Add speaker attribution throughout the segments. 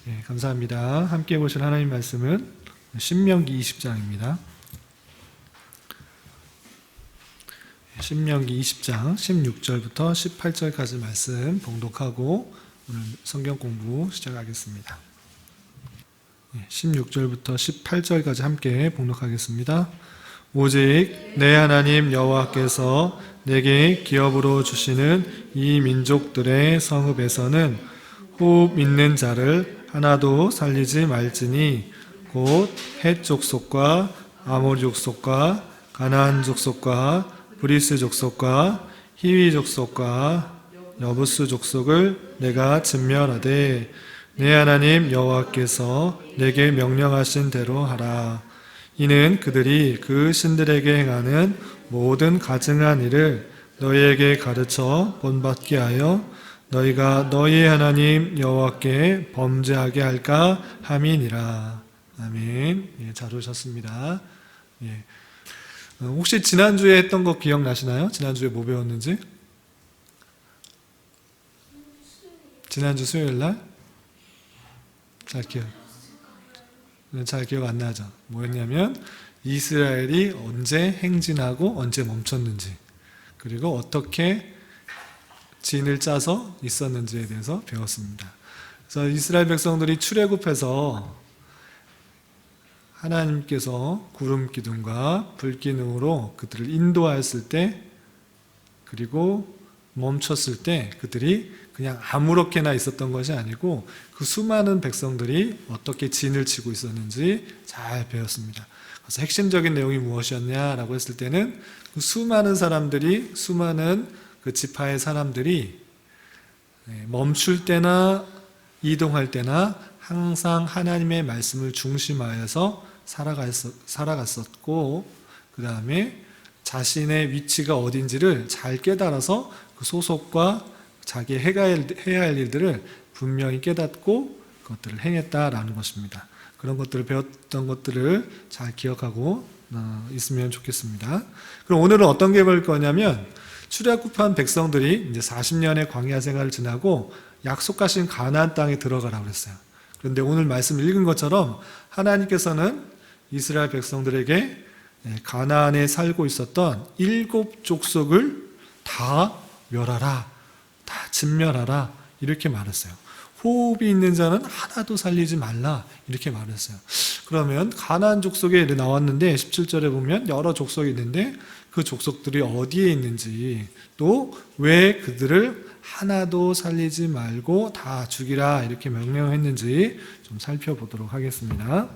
Speaker 1: 네, 감사합니다. 함께 보실 하나님 말씀은 신명기 20장입니다. 신명기 20장 16절부터 18절까지 말씀 봉독하고 오늘 성경 공부 시작하겠습니다. 16절부터 18절까지 함께 봉독하겠습니다. 오직 내 하나님 여호와께서 내게 기업으로 주시는 이 민족들의 성읍에서는 호흡 있는 자를 하나도 살리지 말지니 곧 헷 족속과 아모리 족속과 가나안 족속과 브리스 족속과 히위 족속과 여부스 족속을 내가 진멸하되 내 하나님 여호와께서 내게 명령하신 대로 하라. 이는 그들이 그 신들에게 행하는 모든 가증한 일을 너희에게 가르쳐 본받게 하여 너희가 너희 하나님 여호와께 범죄하게 할까 함이니라. 아멘. 예, 잘 오셨습니다. 예. 혹시 지난주에 했던 거 기억나시나요? 지난주에 뭐 배웠는지? 지난주 수요일날? 잘 기억 안 나죠? 뭐였냐면 이스라엘이 언제 행진하고 언제 멈췄는지, 그리고 어떻게 진을 짜서 있었는지에 대해서 배웠습니다. 그래서 이스라엘 백성들이 출애굽해서 하나님께서 구름 기둥과 불 기둥으로 그들을 인도하였을 때, 그리고 멈췄을 때 그들이 그냥 아무렇게나 있었던 것이 아니고 그 수많은 백성들이 어떻게 진을 치고 있었는지 잘 배웠습니다. 그래서 핵심적인 내용이 무엇이었냐라고 했을 때는 그 수많은 사람들이, 수많은 그 지파의 사람들이 멈출 때나 이동할 때나 항상 하나님의 말씀을 중심하여서 살아갔었고, 그 다음에 자신의 위치가 어딘지를 잘 깨달아서 그 소속과 자기 해야 할 일들을 분명히 깨닫고 그것들을 행했다라는 것입니다. 그런 것들을 배웠던 것들을 잘 기억하고 있으면 좋겠습니다. 그럼 오늘은 어떤 게 배울 거냐면, 출애굽한 백성들이 이제 40년의 광야 생활을 지나고 약속하신 가나안 땅에 들어가라고 그랬어요. 그런데 오늘 말씀 읽은 것처럼 하나님께서는 이스라엘 백성들에게 가나안에 살고 있었던 7 족속을 다 멸하라, 다 진멸하라, 이렇게 말했어요. 호흡이 있는 자는 하나도 살리지 말라, 이렇게 말했어요. 그러면 가나안 족속에 나왔는데 17절에 보면 여러 족속이 있는데 그 족속들이 어디에 있는지, 또 왜 그들을 하나도 살리지 말고 다 죽이라 이렇게 명령했는지 좀 살펴보도록 하겠습니다.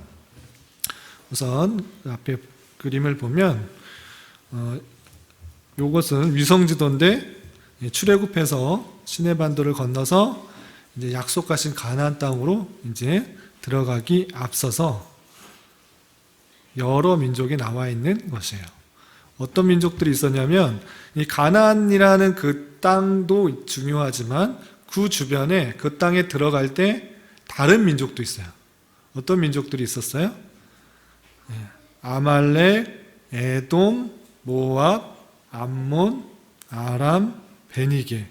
Speaker 1: 우선 앞에 그림을 보면 이것은 위성지도인데 출애굽해서 시내반도를 건너서 이제 약속하신 가나안 땅으로 이제 들어가기 앞서서 여러 민족이 나와 있는 것이에요. 어떤 민족들이 있었냐면, 이 가나안이라는 그 땅도 중요하지만 그 주변에, 그 땅에 들어갈 때 다른 민족도 있어요. 어떤 민족들이 있었어요? 아말렉, 에돔, 모압, 암몬, 아람, 베니게,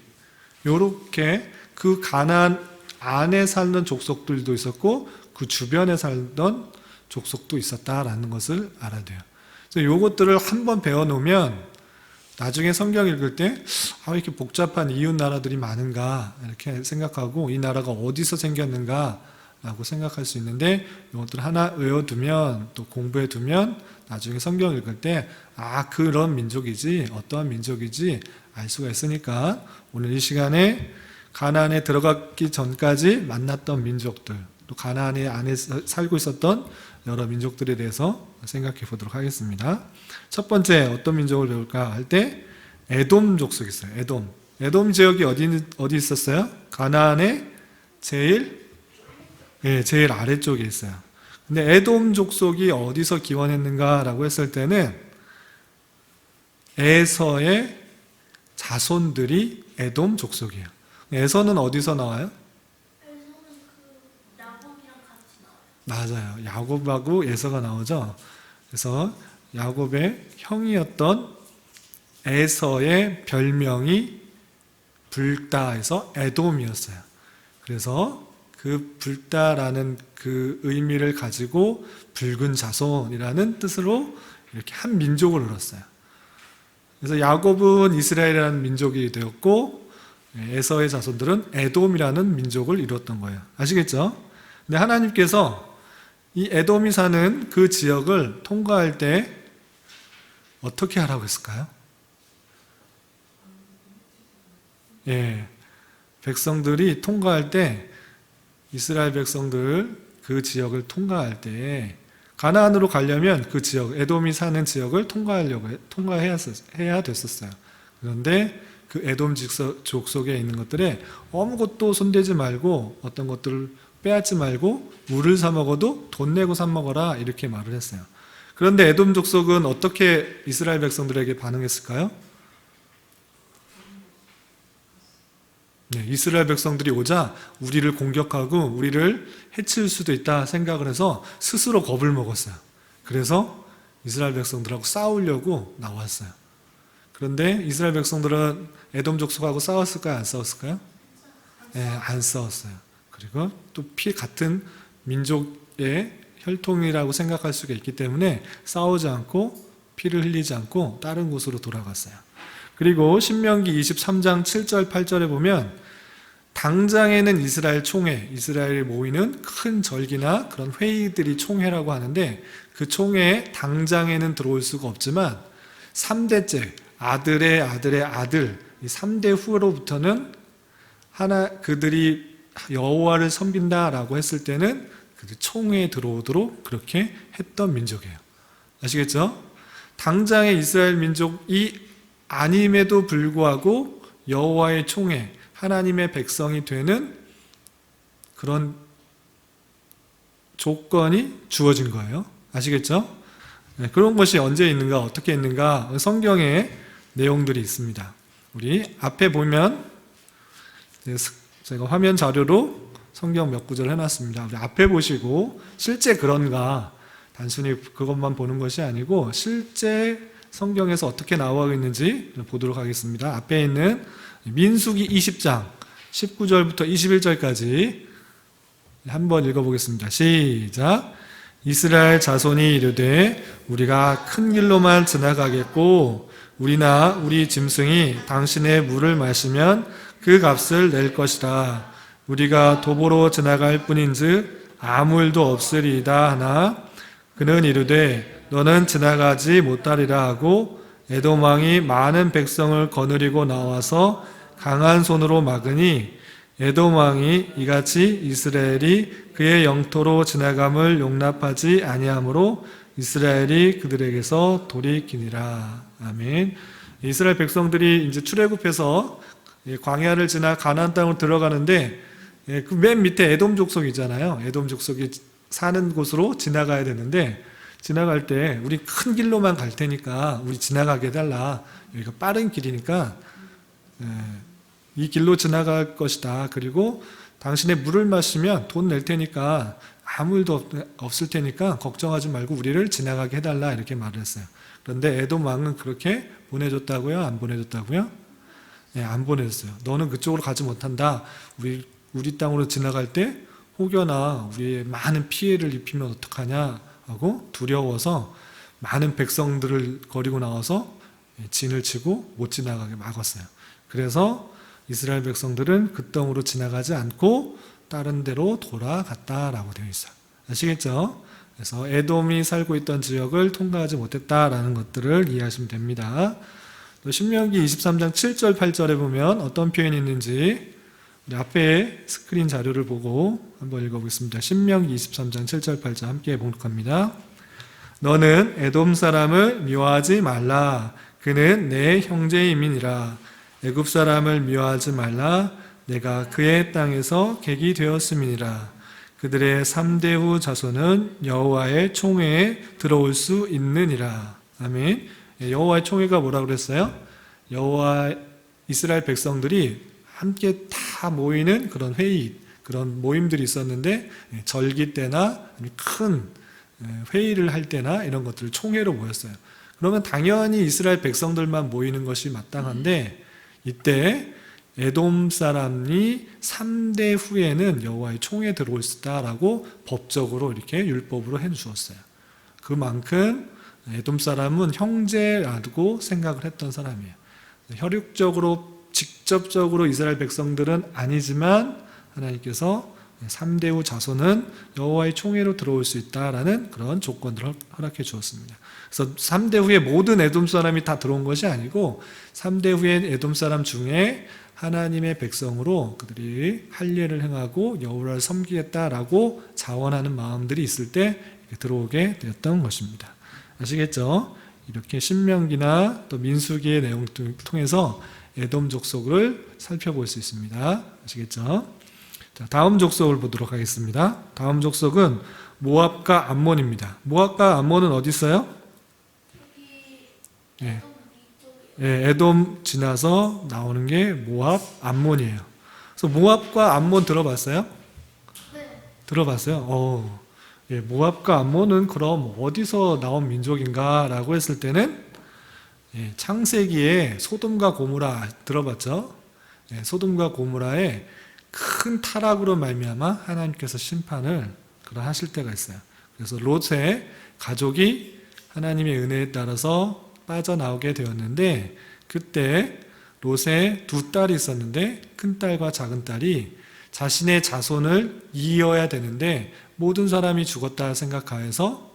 Speaker 1: 요렇게 그 가나안 안에 살던 족속들도 있었고 그 주변에 살던 족속도 있었다라는 것을 알아야 돼요. 그래서 요것들을 한번 배워놓으면 나중에 성경 읽을 때 왜 이렇게 복잡한 이웃 나라들이 많은가 이렇게 생각하고, 이 나라가 어디서 생겼는가 라고 생각할 수 있는데, 이것들 하나 외워두면, 또 공부해두면 나중에 성경 읽을 때 그런 민족이지, 어떠한 민족이지 알 수가 있으니까 오늘 이 시간에 가나안에 들어가기 전까지 만났던 민족들, 또 가나안에 안에 살고 있었던 여러 민족들에 대해서 생각해 보도록 하겠습니다. 첫 번째 어떤 민족을 배울까 할 때 에돔 족속이 있어요. 에돔 지역이 어디 있었어요? 가나안의 제일 아래쪽에 있어요. 근데 에돔 족속이 어디서 기원했는가라고 했을 때는 에서의 자손들이 에돔 족속이에요. 에서는 어디서 나와요?
Speaker 2: 야곱이랑 같이 나와요.
Speaker 1: 맞아요. 야곱하고 에서가 나오죠. 그래서 야곱의 형이었던 에서의 별명이 불다에서 에돔이었어요. 그래서 그 붉다라는 그 의미를 가지고 붉은 자손이라는 뜻으로 이렇게 한 민족을 이뤘어요. 그래서 야곱은 이스라엘이라는 민족이 되었고 에서의 자손들은 에돔이라는 민족을 이뤘던 거예요. 아시겠죠? 근데 하나님께서 이 에돔이 사는 그 지역을 통과할 때 어떻게 하라고 했을까요? 예, 백성들이 통과할 때 이스라엘 백성들 그 지역을 통과할 때 가나안으로 가려면 그 지역, 에돔이 사는 지역을 통과해야 됐었어요. 그런데 그 에돔 족속에 있는 것들에 아무것도 손대지 말고 어떤 것들을 빼앗지 말고 물을 사 먹어도 돈 내고 사 먹어라 이렇게 말을 했어요. 그런데 에돔 족속은 어떻게 이스라엘 백성들에게 반응했을까요? 네, 이스라엘 백성들이 오자 우리를 공격하고 우리를 해칠 수도 있다 생각을 해서 스스로 겁을 먹었어요. 그래서 이스라엘 백성들하고 싸우려고 나왔어요. 그런데 이스라엘 백성들은 에돔 족속하고 싸웠을까요? 안 싸웠을까요? 네, 안 싸웠어요. 그리고 또 같은 민족의 혈통이라고 생각할 수가 있기 때문에 싸우지 않고 피를 흘리지 않고 다른 곳으로 돌아갔어요. 그리고 신명기 23장 7절 8절에 보면 당장에는 이스라엘 총회, 이스라엘이 모이는 큰 절기나 그런 회의들이 총회라고 하는데 그 총회에 당장에는 들어올 수가 없지만 3대째 아들의 아들의 아들 이 3대 후로부터는 그들이 여호와를 섬긴다라고 했을 때는 그 총회에 들어오도록 그렇게 했던 민족이에요. 아시겠죠? 당장의 이스라엘 민족이 아님에도 불구하고 여호와의 총회, 하나님의 백성이 되는 그런 조건이 주어진 거예요. 아시겠죠? 네, 그런 것이 언제 있는가, 어떻게 있는가 성경에 내용들이 있습니다. 우리 앞에 보면 제가 화면 자료로 성경 몇 구절 해놨습니다. 우리 앞에 보시고 실제 그런가 단순히 그것만 보는 것이 아니고 실제 성경에서 어떻게 나와 있는지 보도록 하겠습니다. 앞에 있는 민수기 20장 19절부터 21절까지 한번 읽어보겠습니다. 시작. 이스라엘 자손이 이르되 우리가 큰 길로만 지나가겠고 우리나 우리 짐승이 당신의 물을 마시면 그 값을 낼 것이라. 우리가 도보로 지나갈 뿐인즉 아무 일도 없으리이다 하나 그는 이르되 너는 지나가지 못하리라 하고 에돔 왕이 많은 백성을 거느리고 나와서 강한 손으로 막으니 에돔 왕이 이같이 이스라엘이 그의 영토로 지나감을 용납하지 아니하므로 이스라엘이 그들에게서 돌이키니라. 아멘. 이스라엘 백성들이 이제 출애굽해서 광야를 지나 가나안 땅으로 들어가는데 그 맨 밑에 에돔 족속이잖아요. 에돔 족속이 사는 곳으로 지나가야 되는데 지나갈 때 우리 큰 길로만 갈 테니까 우리 지나가게 해달라. 여기가 빠른 길이니까 이 길로 지나갈 것이다. 그리고 당신의 물을 마시면 돈 낼 테니까 아무 일도 없을 테니까 걱정하지 말고 우리를 지나가게 해달라 이렇게 말을 했어요. 그런데 에돔 왕은 그렇게 보내줬다고요? 안 보내줬다고요? 네, 안 보내줬어요. 너는 그쪽으로 가지 못한다. 우리 땅으로 지나갈 때 혹여나 우리의 많은 피해를 입히면 어떡하냐 하고 두려워서 많은 백성들을 거리고 나와서 진을 치고 못 지나가게 막았어요. 그래서 이스라엘 백성들은 그 땅으로 지나가지 않고 다른 데로 돌아갔다라고 되어 있어요. 아시겠죠? 그래서 에돔이 살고 있던 지역을 통과하지 못했다라는 것들을 이해하시면 됩니다. 또 신명기 23장 7절 8절에 보면 어떤 표현이 있는지 우리 앞에 스크린 자료를 보고 한번 읽어보겠습니다. 신명기 23장 7절 8절 함께 봉독합니다. 너는 에돔 사람을 미워하지 말라. 그는 내 형제임이니라. 애굽 사람을 미워하지 말라. 내가 그의 땅에서 객이 되었음이니라. 그들의 3대 후 자손은 여호와의 총회에 들어올 수 있느니라. 아멘. 여호와의 총회가 뭐라고 그랬어요? 여호와 이스라엘 백성들이 함께 다 모이는 그런 회의, 그런 모임들이 있었는데 절기 때나 큰 회의를 할 때나 이런 것들을 총회로 모였어요. 그러면 당연히 이스라엘 백성들만 모이는 것이 마땅한데 이때 에돔 사람이 3대 후에는 여호와의 총에 들어올 수 있다라고 법적으로 이렇게 율법으로 해주었어요. 그만큼 에돔 사람은 형제라고 생각을 했던 사람이에요. 혈육적으로 직접적으로 이스라엘 백성들은 아니지만 하나님께서 3대 후 자손은 여호와의 총회로 들어올 수 있다라는 그런 조건들을 허락해 주었습니다. 그래서 3대 후에 모든 에돔 사람이 다 들어온 것이 아니고 3대 후에 에돔 사람 중에 하나님의 백성으로 그들이 할례를 행하고 여호와를 섬기겠다라고 자원하는 마음들이 있을 때 들어오게 되었던 것입니다. 아시겠죠? 이렇게 신명기나 또 민수기의 내용을 통해서 에돔 족속을 살펴볼 수 있습니다. 아시겠죠? 자, 다음 족속을 보도록 하겠습니다. 다음 족속은 모압과 암몬입니다. 모압과 암몬은 어디 있어요? 예. 예, 에돔 지나서 나오는 게 모압, 암몬이에요. 그래서 모압과 암몬 들어봤어요?
Speaker 2: 네.
Speaker 1: 들어봤어요? 예, 모압과 암몬은 그럼 어디서 나온 민족인가라고 했을 때는 예, 창세기에 소돔과 고모라 들어봤죠? 예, 소돔과 고모라의 큰 타락으로 말미암아 하나님께서 심판을 하실 때가 있어요. 그래서 롯의 가족이 하나님의 은혜에 따라서 빠져나오게 되었는데 그때 롯의 두 딸이 있었는데 큰 딸과 작은 딸이 자신의 자손을 이어야 되는데 모든 사람이 죽었다 생각하여서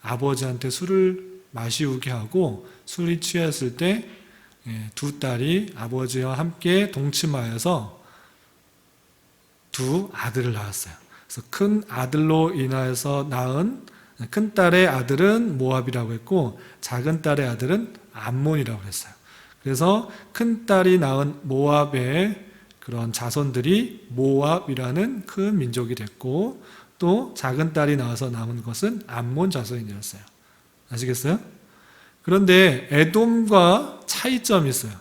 Speaker 1: 아버지한테 술을 마시우게 하고 술이 취했을 때 두 딸이 아버지와 함께 동침하여서 두 아들을 낳았어요. 그래서 큰 아들로 인하여서 낳은 큰 딸의 아들은 모압이라고 했고 작은 딸의 아들은 암몬이라고 했어요. 그래서 큰 딸이 낳은 모압의 그런 자손들이 모압이라는 큰 민족이 됐고 또 작은 딸이 나와서 남은 것은 암몬 자손이 되었어요. 아시겠어요? 그런데 에돔과 차이점이 있어요.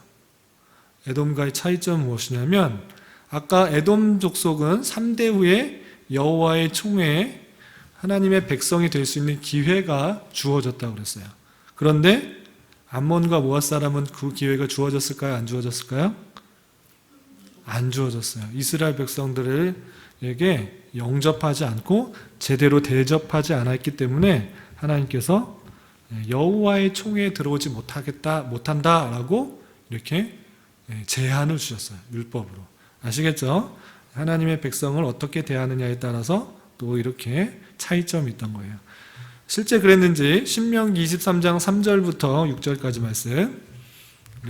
Speaker 1: 에돔과의 차이점은 무엇이냐면 아까 에돔 족속은 3대 후에 여호와의 총회에 하나님의 백성이 될 수 있는 기회가 주어졌다고 그랬어요. 그런데 암몬과 모압 사람은 그 기회가 주어졌을까요? 안 주어졌을까요? 안 주어졌어요. 이스라엘 백성들에게 영접하지 않고 제대로 대접하지 않았기 때문에 하나님께서 여호와의 총회에 들어오지 못한다라고 이렇게 제한을 주셨어요. 율법으로. 아시겠죠? 하나님의 백성을 어떻게 대하느냐에 따라서 또 이렇게 차이점이 있던 거예요. 실제 그랬는지 신명기 23장 3절부터 6절까지 말씀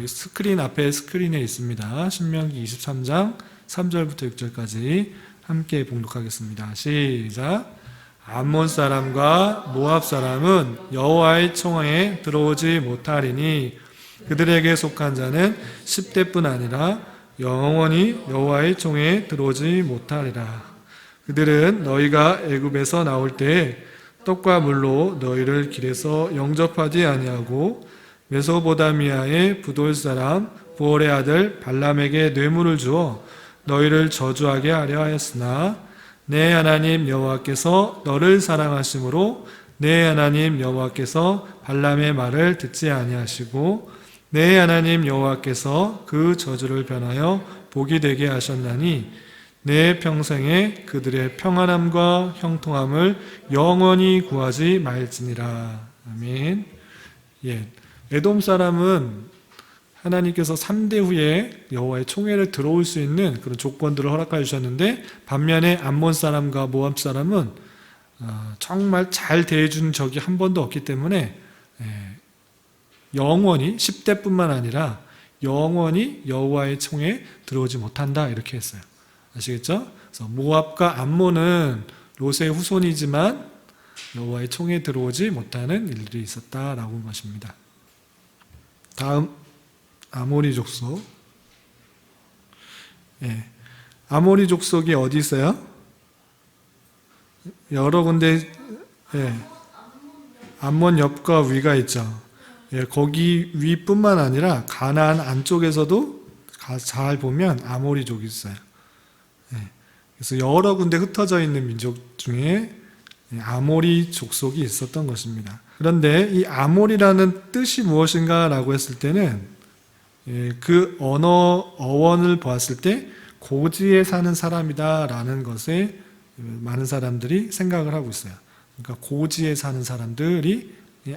Speaker 1: 스크린 앞에 스크린에 있습니다. 신명기 23장 3절부터 6절까지 함께 봉독하겠습니다. 시작. 암몬 사람과 모압 사람은 여호와의 총회에 들어오지 못하리니 그들에게 속한 자는 10대뿐 아니라 영원히 여호와의 총회에 들어오지 못하리라. 그들은 너희가 애굽에서 나올 때 떡과 물로 너희를 길에서 영접하지 아니하고 메소보다미아의 부돌 사람 부올의 아들 발람에게 뇌물을 주어 너희를 저주하게 하려 하였으나 내 하나님 여호와께서 너를 사랑하심으로 내 하나님 여호와께서 발람의 말을 듣지 아니하시고 내 하나님 여호와께서 그 저주를 변하여 복이 되게 하셨나니 내 평생에 그들의 평안함과 형통함을 영원히 구하지 말지니라. 아멘. 예, 에돔 사람은 하나님께서 3대 후에 여호와의 총회를 들어올 수 있는 그런 조건들을 허락해 주셨는데 반면에 암몬 사람과 모압 사람은 정말 잘 대해준 적이 한 번도 없기 때문에 영원히 10대뿐만 아니라 영원히 여호와의 총회에 들어오지 못한다 이렇게 했어요. 아시겠죠? 그래서 모압과 암몬은 롯의 후손이지만 여호와의 총회에 들어오지 못하는 일들이 있었다라고 한 것입니다. 다음 아모리 족속. 예. 아모리 족속이 어디 있어요? 여러 군데 암몬 옆과 위가 있죠. 예, 거기 위뿐만 아니라 가나안 안쪽에서도 잘 보면 아모리족이 있어요. 예, 그래서 여러 군데 흩어져 있는 민족 중에 아모리 족속이 있었던 것입니다. 그런데 이 아모리라는 뜻이 무엇인가라고 했을 때는 그 어원을 보았을 때 고지에 사는 사람이다라는 것에 많은 사람들이 생각을 하고 있어요. 그러니까 고지에 사는 사람들이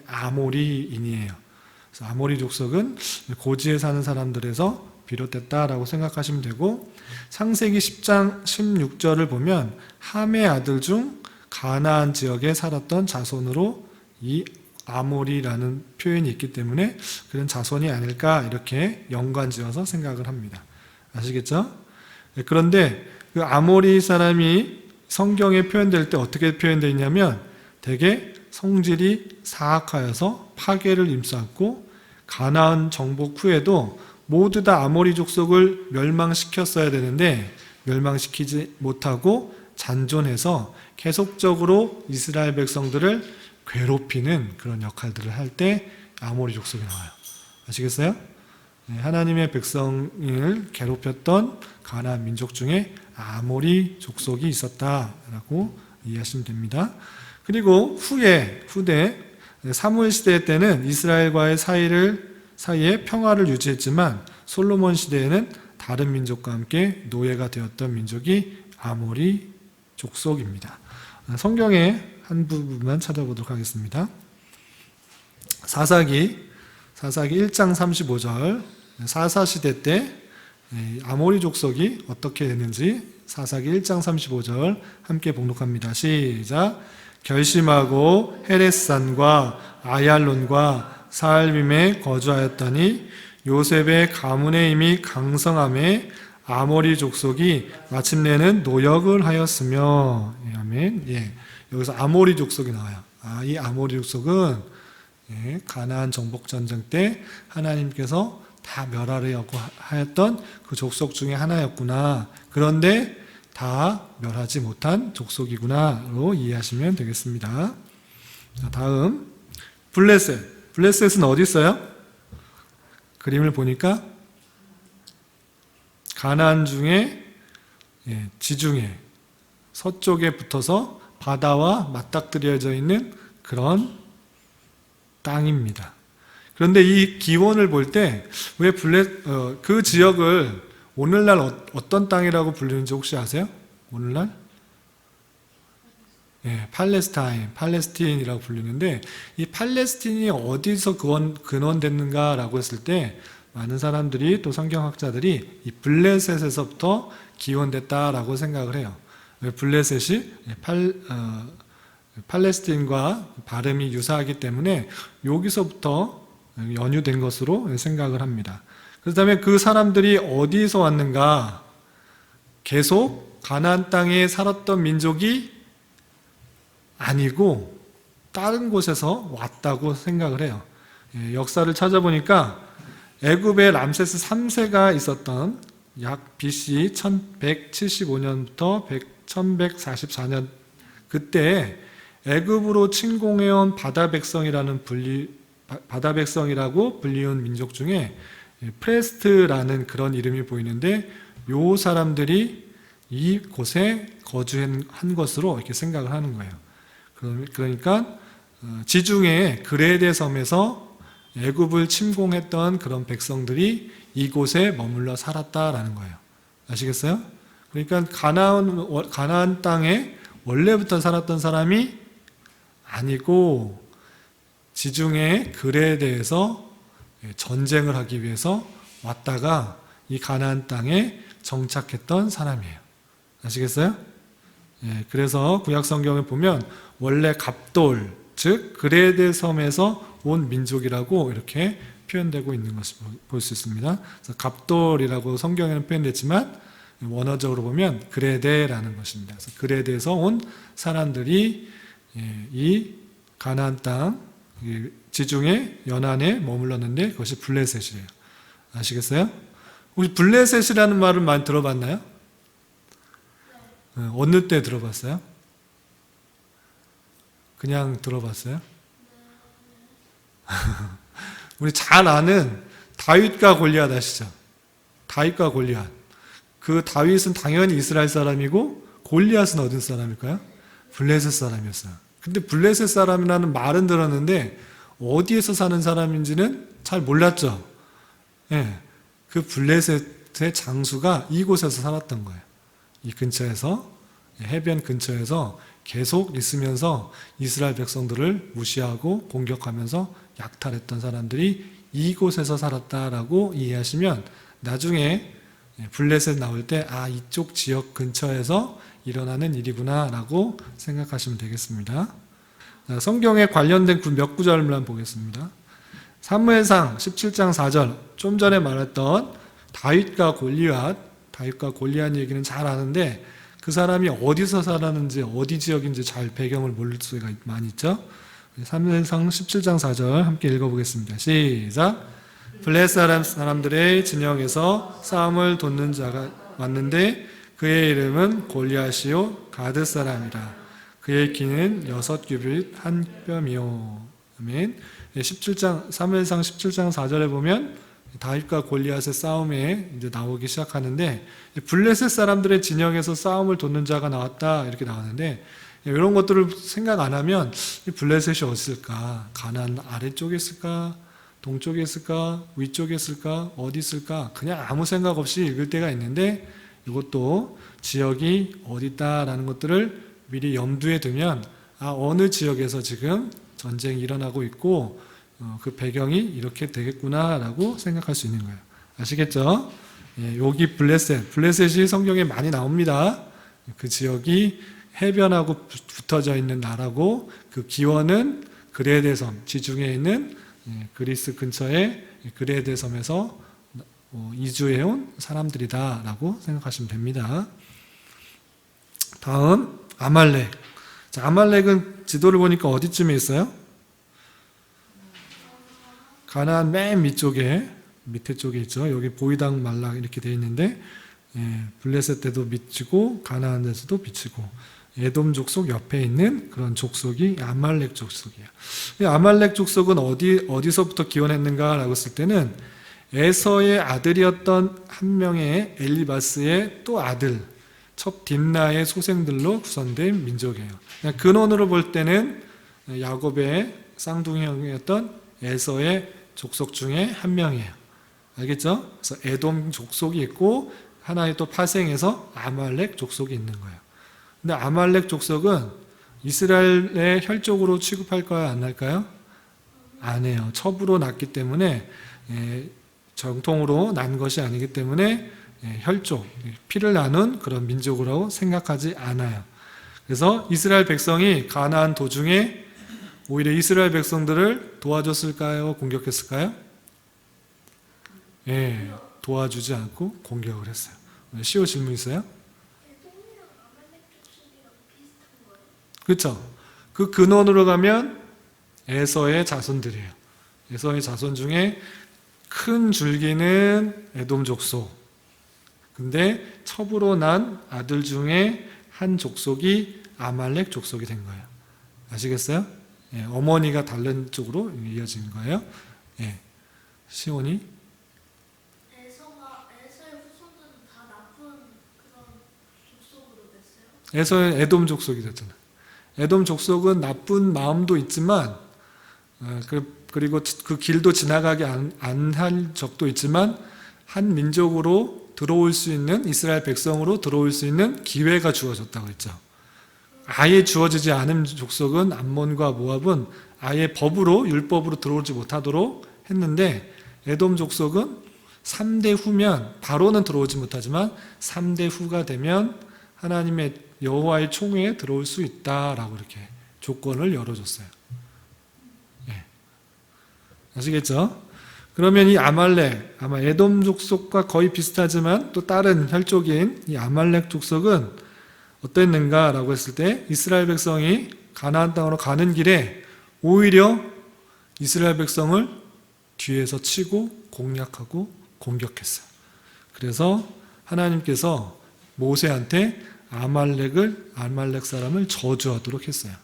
Speaker 1: 아모리인이에요. 그래서 아모리 족속은 고지에 사는 사람들에서 비롯됐다라고 생각하시면 되고, 창세기 10장 16절을 보면 함의 아들 중 가나안 지역에 살았던 자손으로 이 아모리라는 표현이 있기 때문에 그런 자손이 아닐까 이렇게 연관지어서 생각을 합니다. 아시겠죠? 그런데 그 아모리 사람이 성경에 표현될 때 어떻게 표현되어 있냐면 되게 성질이 사악하여서 파괴를 임쌌고, 가나안 정복 후에도 모두 다 아모리 족속을 멸망시켰어야 되는데 멸망시키지 못하고 잔존해서 계속적으로 이스라엘 백성들을 괴롭히는 그런 역할들을 할 때 아모리 족속이 나와요. 아시겠어요? 하나님의 백성을 괴롭혔던 가나안 민족 중에 아모리 족속이 있었다라고 이해하시면 됩니다. 그리고 후대 사무엘 시대 때는 이스라엘과의 사이에 평화를 유지했지만 솔로몬 시대에는 다른 민족과 함께 노예가 되었던 민족이 아모리 족속입니다. 성경의 한 부분만 찾아보도록 하겠습니다. 사사기 1장 35절, 사사시대 때 아모리 족속이 어떻게 됐는지 사사기 1장 35절 함께 봉독합니다. 시작. 결심하고 헤레스산과 아얄론과 사알빔에 거주하였더니 요셉의 가문의 힘이 강성함에 아모리 족속이 마침내는 노역을 하였으며. 아멘. 여기서 아모리 족속이 나와요. 이 아모리 족속은 가나안 정복 전쟁 때 하나님께서 다 멸하려고 하였던 그 족속 중에 하나였구나. 그런데 다 멸하지 못한 족속이구나로 이해하시면 되겠습니다. 자, 다음 블레셋. 블레셋은 어디 있어요? 그림을 보니까 가나안 중에 지중해 서쪽에 붙어서 바다와 맞닥뜨려져 있는 그런 땅입니다. 그런데 이 기원을 볼 때 왜 그 지역을 오늘날 어떤 땅이라고 부르는지 혹시 아세요? 오늘날? 팔레스타인이라고 불리는데, 이 팔레스틴이 어디서 근원됐는가라고 했을 때 많은 사람들이, 또 성경학자들이 이 블레셋에서부터 기원됐다라고 생각을 해요. 블레셋이 팔레스틴과 발음이 유사하기 때문에 여기서부터 연유된 것으로 생각을 합니다. 그렇다면 그 사람들이 어디서 왔는가? 계속 가나안 땅에 살았던 민족이 아니고 다른 곳에서 왔다고 생각을 해요. 역사를 찾아보니까 애굽에 람세스 3세가 있었던 약 BC 1175년부터 1144년, 그때 애굽으로 침공해온 바다 백성이라고 불리운 민족 중에 프레스트라는 그런 이름이 보이는데, 요 사람들이 이곳에 거주한 것으로 이렇게 생각을 하는 거예요. 그러니까 지중해 그레데 섬에서 애굽을 침공했던 그런 백성들이 이곳에 머물러 살았다라는 거예요. 아시겠어요? 그러니까 가나안 땅에 원래부터 살았던 사람이 아니고 지중해 그레데에서 전쟁을 하기 위해서 왔다가 이 가나안 땅에 정착했던 사람이에요. 아시겠어요? 그래서 구약 성경을 보면 원래 갑돌, 즉 그레데 섬에서 온 민족이라고 이렇게 표현되고 있는 것을 볼 수 있습니다. 그래서 갑돌이라고 성경에는 표현됐지만 원어적으로 보면 그레데라는 것입니다. 그래서 그레데에서 온 사람들이 이 가나안 땅 지중해 연안에 머물렀는데 그것이 블레셋이래요. 아시겠어요? 혹시 블레셋이라는 말을 많이 들어봤나요? 어느 때 들어봤어요? 그냥 들어봤어요? 우리 잘 아는 다윗과 골리앗 아시죠? 다윗과 골리앗. 그 다윗은 당연히 이스라엘 사람이고 골리앗은 어디 사람일까요? 블레셋 사람이었어요. 근데 블레셋 사람이라는 말은 들었는데 어디에서 사는 사람인지는 잘 몰랐죠. 그 블레셋의 장수가 이곳에서 살았던 거예요. 이 근처에서, 해변 근처에서 계속 있으면서 이스라엘 백성들을 무시하고 공격하면서 약탈했던 사람들이 이곳에서 살았다라고 이해하시면 나중에 블레셋 나올 때 이쪽 지역 근처에서 일어나는 일이구나 라고 생각하시면 되겠습니다. 성경에 관련된 몇 구절만 보겠습니다. 사무엘상 17장 4절, 좀 전에 말했던 다윗과 골리앗 얘기는 잘 아는데 그 사람이 어디서 살았는지 어디 지역인지 잘 배경을 모를 수가 많이 있죠. 사무엘상 17장 4절 함께 읽어보겠습니다. 시작. 블레셋 사람들의 진영에서 싸움을 돕는 자가 왔는데 그의 이름은 골리앗이요 가드 사람이라. 그의 키는 6규빗 한 뼘이요. 아멘. 17장 사무엘상 17장 4절에 보면 다윗과 골리앗의 싸움에 이제 나오기 시작하는데 블레셋 사람들의 진영에서 싸움을 돕는 자가 나왔다 이렇게 나오는데 이런 것들을 생각 안 하면 이 블레셋이 어디 있을까? 가나안 아래쪽에 있을까? 동쪽에 있을까? 위쪽에 있을까? 어디 있을까? 그냥 아무 생각 없이 읽을 때가 있는데 이것도 지역이 어디 있다라는 것들을 미리 염두에 두면 어느 지역에서 지금 전쟁이 일어나고 있고 그 배경이 이렇게 되겠구나라고 생각할 수 있는 거예요. 아시겠죠? 여기 블레셋이 성경에 많이 나옵니다. 그 지역이 해변하고 붙어져 있는 나라고 그 기원은 그레데 섬, 지중해에 있는 그리스 근처의 그레데 섬에서 이주해온 사람들이다라고 생각하시면 됩니다. 다음 아말렉. 자, 아말렉은 지도를 보니까 어디쯤에 있어요? 가나안 맨 밑에 쪽에 있죠. 여기 보이당 말락 이렇게 되어 있는데 블레셋 때도 미치고 가나안에서도 미치고 에돔 족속 옆에 있는 그런 족속이 아말렉 족속이에요. 이 아말렉 족속은 어디서부터 기원했는가라고 했을 때는 에서의 아들이었던 한 명의 엘리바스의 또 아들 첩 딥나의 소생들로 구성된 민족이에요. 근원으로 볼 때는 야곱의 쌍둥이 형이었던 에서의 족속 중에 한 명이에요. 알겠죠? 그래서 에돔 족속이 있고 하나의 또 파생해서 아말렉 족속이 있는 거예요. 근데 아말렉 족속은 이스라엘의 혈족으로 취급할까요? 안 할까요? 안 해요. 첩으로 났기 때문에 정통으로 난 것이 아니기 때문에 혈족, 피를 나눈 그런 민족으로 생각하지 않아요. 그래서 이스라엘 백성이 가나안 도중에 오히려 이스라엘 백성들을 도와줬을까요? 공격했을까요? 도와주지 않고 공격을 했어요. 시호 질문 있어요? 그렇죠. 그 근원으로 가면 에서의 자손들이에요. 에서의 자손 중에 큰 줄기는 에돔 족속. 근데 첩으로 난 아들 중에 한 족속이 아말렉 족속이 된 거예요. 아시겠어요? 어머니가 다른 쪽으로 이어진 거예요. 시온이?
Speaker 2: 에서의 후손들은 다 나쁜 그런 족속으로 됐어요?
Speaker 1: 에서의 에돔 족속이 됐잖아요. 에돔 족속은 나쁜 마음도 있지만 그리고 그 길도 지나가게 안 할 적도 있지만 한 민족으로 들어올 수 있는 이스라엘 백성으로 들어올 수 있는 기회가 주어졌다고 했죠. 아예 주어지지 않은 족속은 암몬과 모압은 아예 율법으로 들어오지 못하도록 했는데 에돔 족속은 3대 후면 바로는 들어오지 못하지만 3대 후가 되면 하나님의 여호와의 총회에 들어올 수 있다라고 이렇게 조건을 열어줬어요. 아시겠죠? 그러면 이 아말렉, 아마 에돔 족속과 거의 비슷하지만 또 다른 혈족인 이 아말렉 족속은 어땠는가라고 했을 때 이스라엘 백성이 가나안 땅으로 가는 길에 오히려 이스라엘 백성을 뒤에서 치고 공략하고 공격했어요. 그래서 하나님께서 모세한테 아말렉 사람을 저주하도록 했어요.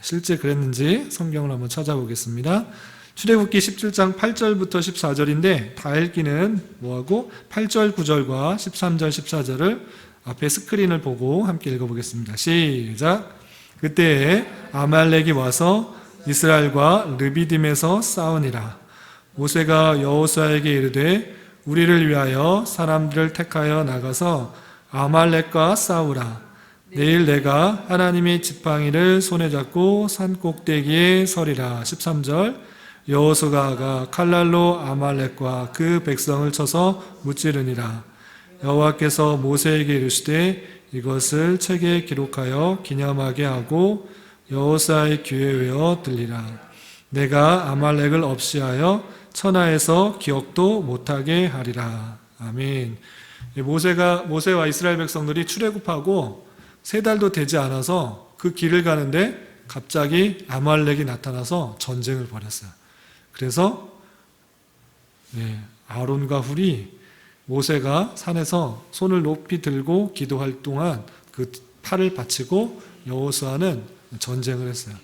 Speaker 1: 실제 그랬는지 성경을 한번 찾아보겠습니다. 출애굽기 17장 8절부터 14절인데 다 읽기는 뭐하고 8절 9절과 13절 14절을 앞에 스크린을 보고 함께 읽어보겠습니다. 시작. 그때에 아말렉이 와서 이스라엘과 르비딤에서 싸우니라. 모세가 여호수아에게 이르되 우리를 위하여 사람들을 택하여 나가서 아말렉과 싸우라. 내일 내가 하나님의 지팡이를 손에 잡고 산 꼭대기에 서리라. 13절 여호수아가 칼날로 아말렉과 그 백성을 쳐서 무찌르니라. 여호와께서 모세에게 이르시되 이것을 책에 기록하여 기념하게 하고 여호수아의 귀에 외어 들리라. 내가 아말렉을 없이하여 천하에서 기억도 못하게 하리라. 아멘. 모세와 이스라엘 백성들이 출애굽하고 3달도 되지 않아서 그 길을 가는데 갑자기 아말렉이 나타나서 전쟁을 벌였어요. 그래서 아론과 훌이 모세가 산에서 손을 높이 들고 기도할 동안 그 팔을 받치고 여호수아는 전쟁을 했어요.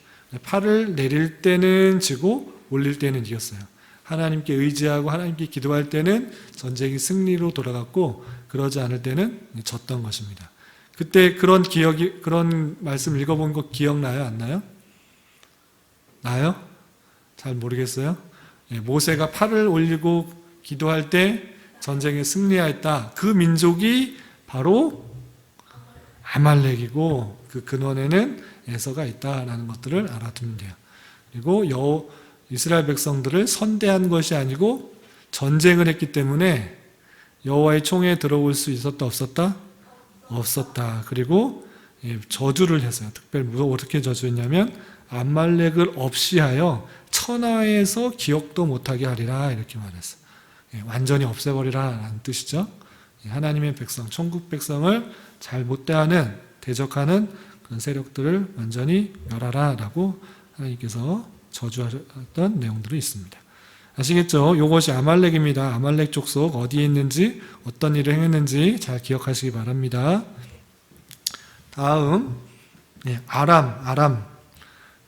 Speaker 1: 팔을 내릴 때는 지고 올릴 때는 이겼어요. 하나님께 의지하고 하나님께 기도할 때는 전쟁이 승리로 돌아갔고 그러지 않을 때는 졌던 것입니다. 그때 그런 말씀 읽어본 거 기억나요? 안 나요? 나요? 잘 모르겠어요. 모세가 팔을 올리고 기도할 때 전쟁에 승리하였다. 그 민족이 바로 아말렉이고 그 근원에는 에서가 있다라는 것들을 알아두면 돼요. 그리고 이스라엘 백성들을 선대한 것이 아니고 전쟁을 했기 때문에 여호와의 총에 들어올 수 있었다 없었다? 없었다. 그리고 저주를 했어요. 특별히 어떻게 저주했냐면 아말렉을 없이 하여 천하에서 기억도 못하게 하리라 이렇게 말했어요. 완전히 없애버리라 라는 뜻이죠. 하나님의 백성, 천국 백성을 잘 못대하는 대적하는 그런 세력들을 완전히 멸하라 라고 하나님께서 저주하셨던 내용들이 있습니다. 아시겠죠? 이것이 아말렉입니다. 아말렉 족속 어디에 있는지 어떤 일을 행했는지 잘 기억하시기 바랍니다. 다음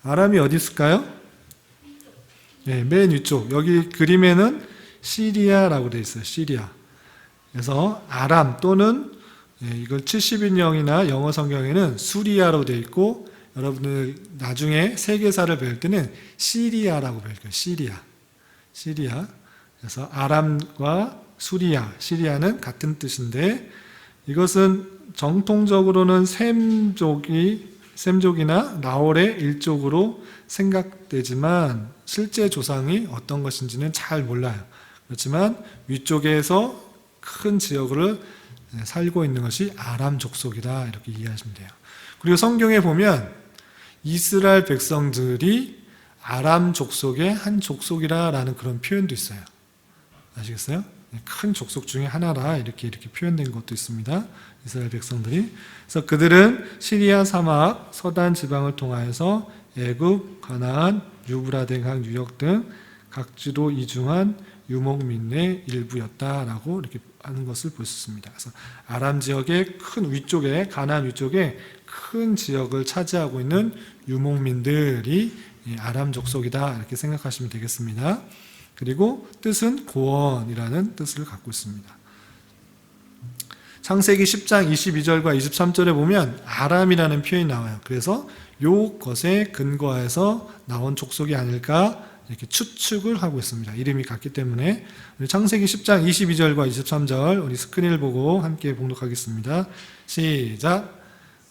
Speaker 1: 아람이 어디 있을까요? 맨 위쪽 여기 그림에는 시리아라고 되어 있어요. 시리아. 그래서 아람 또는 이걸 70인용이나 영어 성경에는 수리아로 되어 있고 여러분들 나중에 세계사를 배울 때는 시리아라고 배울 거예요. 시리아. 그래서 아람과 수리아, 시리아는 같은 뜻인데 이것은 정통적으로는 셈족이나 나홀의 일족으로 생각되지만 실제 조상이 어떤 것인지는 잘 몰라요. 그렇지만 위쪽에서 큰 지역을 살고 있는 것이 아람 족속이다 이렇게 이해하시면 돼요. 그리고 성경에 보면 이스라엘 백성들이 아람 족속의 한 족속이라는 그런 표현도 있어요. 아시겠어요? 큰 족속 중에 하나라 이렇게 표현된 것도 있습니다. 이스라엘 백성들이. 그래서 그들은 시리아 사막 서단 지방을 통하여서 애굽, 가나안, 유브라데 강 유역 등 각지로 이중한 유목민의 일부였다라고 이렇게 하는 것을 볼 수 있습니다. 그래서 아람 지역의 큰 위쪽에 가나안 위쪽에 큰 지역을 차지하고 있는 유목민들이 아람 족속이다 이렇게 생각하시면 되겠습니다. 그리고 뜻은 고원이라는 뜻을 갖고 있습니다. 창세기 10장 22절과 23절에 보면 아람이라는 표현이 나와요. 그래서 요것에 근거해서 나온 족속이 아닐까 이렇게 추측을 하고 있습니다. 이름이 같기 때문에. 창세기 10장 22절과 23절 우리 스크린을 보고 함께 봉독하겠습니다. 시작.